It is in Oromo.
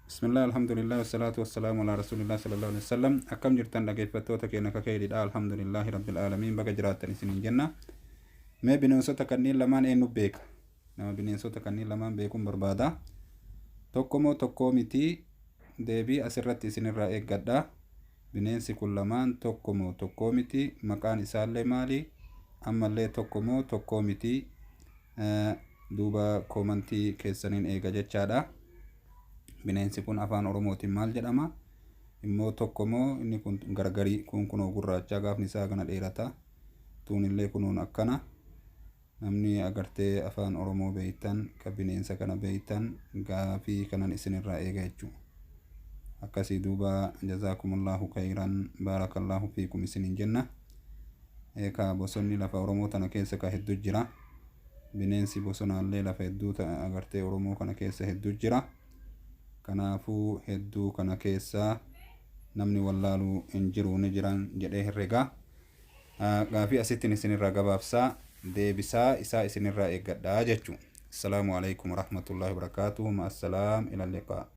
بسم الله الحمد لله والصلاة والسلام على رسول الله صلى الله عليه وسلم. أكم جرتان لقيت فتوتك إنك كيد الحمد لله رب العالمين بقى جرات سنين جنة ما بنوسوتك النيل لمان إنه بيك نما بنوسوتك النيل لمان بيكم بربادا توكوميتي دبي أسرت سن الرأي قدا بننسي كل لمان توكوميتي مكان إسال مالي أما اللي توكوميتي دوبا كومنتي كيسنين إيجا جتشادا bineensi kun afaan oromootiin maal jedhama immoo tokkomoo inni kun gargarii kunoo gurraacha gaafni isaa kana dheerata tuunillee kunuun akkana namni agartee afaan oromoo beeytan ka bineensa kana beeytan gaafii kanan isinirraa eega jechuudha akkasii duuba jazaakumullahu khayran baarakallahu fiikum isinin jenna eeka bosonni lafa oromoo tana keessa ka hedduu jira bineensi bosonaallee lafa hedduu agartee oromoo kana keessa hedduu jira kanaafuu hedduu kana keessa namni wallaaluu hin jiru ni jiran jedhee herrega gaafii asittiin isinirraa gabaabsaa deebisaa isaa isinirraa eeggadhaa jechuudha. Assalaamu alaykum warahmatullahi wabarakaatuhu. Ma'assalaam ila liqaa.